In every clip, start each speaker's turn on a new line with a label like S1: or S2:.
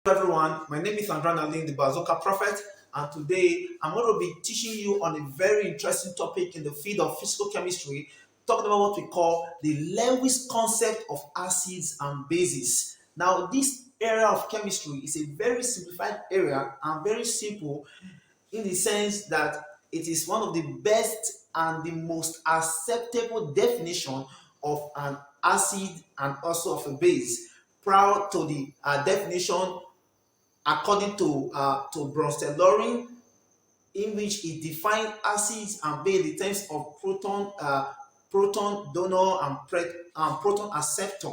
S1: Everyone, my name is Andran Lin, the Bazooka Prophet, and today I'm going to be teaching you on a very interesting topic in the field of physical chemistry, talking about what we call the Lewis concept of acids and bases. Now, this area of chemistry is a very simplified area and very simple in the sense that it is one of the best and the most acceptable definition of an acid and also of a base. Prior to the definition according to Bronsted-Loring, in which it defined acids and base in terms of proton donor and proton acceptor.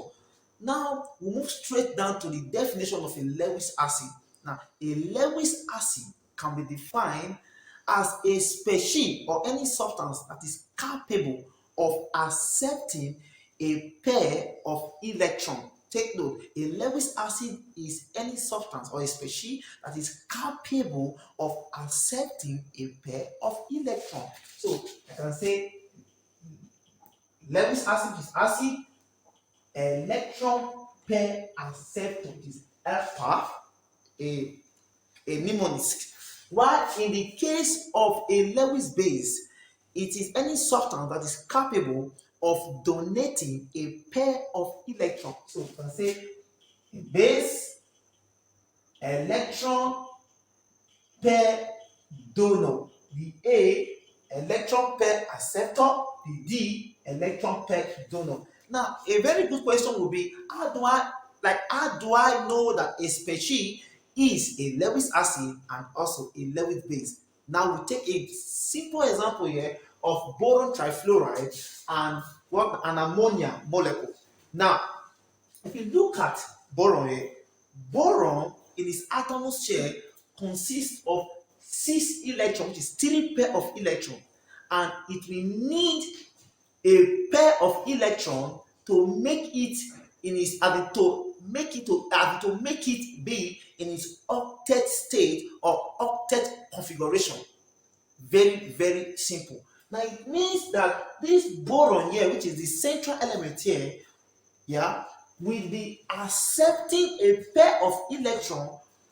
S1: Now we move straight down to the definition of a Lewis acid. Now, a Lewis acid can be defined as a species or any substance that is capable of accepting a pair of electrons. Take note, a Lewis acid is any substance or a species that is capable of accepting a pair of electrons. So I can say Lewis acid is acid, electron pair acceptor is alpha, a mnemonic. While in the case of a Lewis base, it is any substance that is capable of donating a pair of electrons. So you can say a base, electron pair donor, the A, electron pair acceptor, the D, electron pair donor. Now, a very good question will be, how do I know that a species is a Lewis acid and also a Lewis base? Now we take a simple example here of boron trifluoride and what an ammonia molecule. Now, if you look at boron here, boron in its atomos shell consists of 6 electrons, which is 3 pair of electrons, and it will need a pair of electron to make it in its to make it be in its octet state or octet configuration. Very, very simple. Now it means that this boron here, which is the central element here, yeah, will be accepting a pair of electron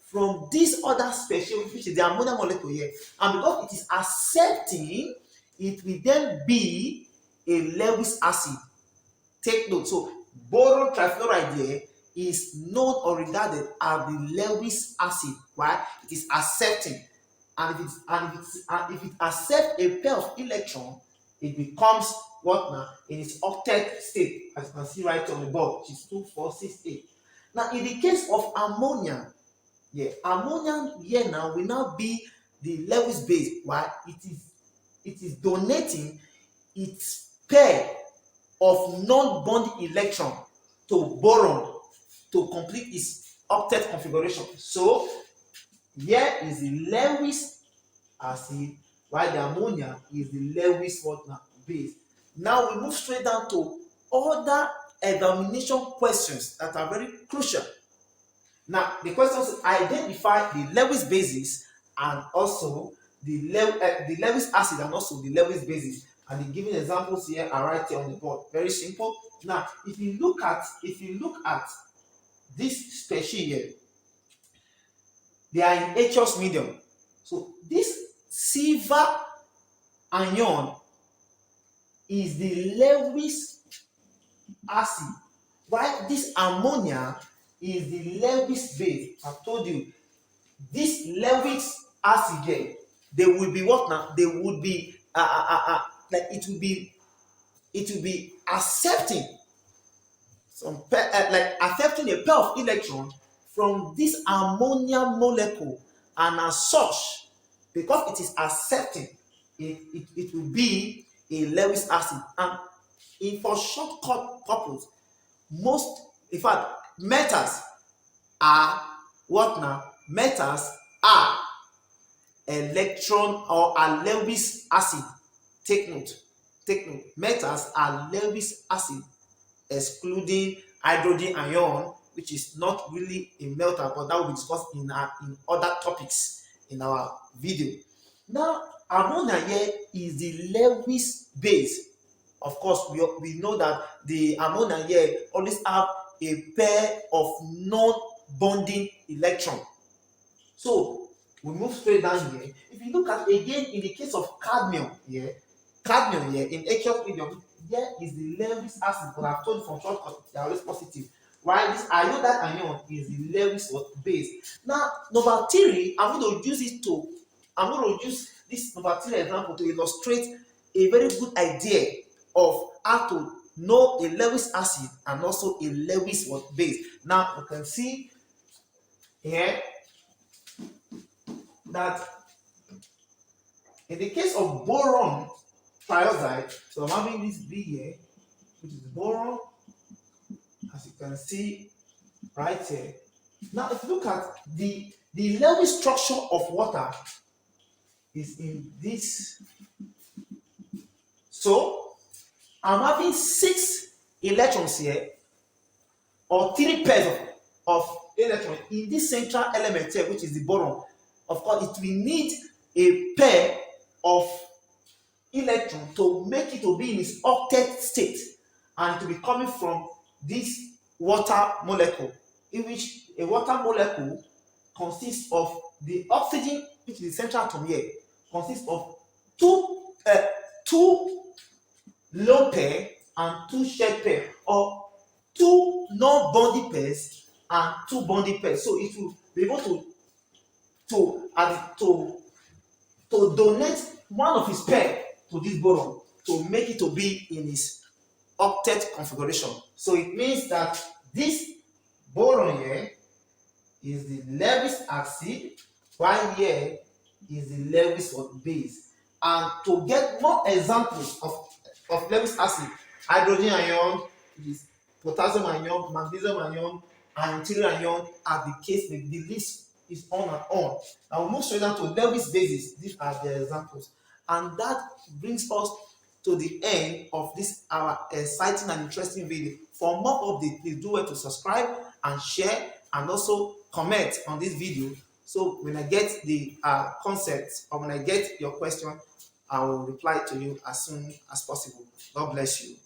S1: from this other species, which is the ammonia molecule here, and because it is accepting, it will then be a Lewis acid. Take note. So boron trifluoride here is known or regarded as the Lewis acid. Why? It is accepting, and if it accepts a pair of electron, it becomes what now in its octet state, as you can see right on the board, which is 2, 4, 6, 8. Now in the case of ammonia, ammonia here now will now be the Lewis base. Why? It is donating its pair of non-bonding electron to boron to complete its octet configuration. So here is the Lewis acid, while the ammonia is the Lewis what now base. Now we move straight down to other examination questions that are very crucial. Now the questions identify the Lewis bases and also the Lewis acid and also the Lewis bases, and the given examples here are right here on the board. Very simple. Now if you look at this species here, they are in aqueous medium. So this silver ion is the Lewis acid, while this ammonia is the Lewis base. I've told you this Lewis acid here, they will be what now? They would be like it will be accepting accepting a pair of electrons from this ammonia molecule, and as such, because it is accepting, it will be a Lewis acid. And for shortcut purpose, most, in fact, metals are what now? Metals are electron or are Lewis acid. Take note. Metals are Lewis acid, excluding hydrogen ion, which is not really a metal, but that will be discussed in other topics in our video. Now ammonia here is the Lewis base. Of course, we know that the ammonia here always have a pair of non-bonding electron. So we move straight down here. If you look at again in the case of cadmium here, in aqueous medium, here is the Lewis acid, but I've told you from shortcut they are always positive. While this iodide ion is the Lewis base. Now, number three, I'm going to use this number three example to illustrate a very good idea of how to know a Lewis acid and also a Lewis base. Now you can see here that in the case of boron trioxide, so I'm having this B here, which is boron, as you can see right here. Now, if you look at the Lewis structure of water is in this. So I'm having 6 electrons here, or 3 pairs of electrons in this central element here, which is the boron. Of course, it will need a pair of electron to make it to be in its octet state and to be coming from this water molecule, in which a water molecule consists of the oxygen, which is the central atom here, consists of two lone pair and 2 shared pair, or 2 non-bonding pairs and 2 bonding pairs. So it will be able to donate one of its pair to this boron to make it to be in its octet configuration. So it means that this boron here is the Lewis acid, while here is the Lewis base. And to get more examples of Lewis acid, hydrogen ion, is potassium ion, magnesium ion, and deuterium ion are the case. The list is on and on. Now we'll move straight down to Lewis bases. These are the examples. And that brings us to the end of this our exciting and interesting video. For more updates, please do well to subscribe and share, and also comment on this video. So when I get the concepts, or when I get your question, I will reply to you as soon as possible. God bless you.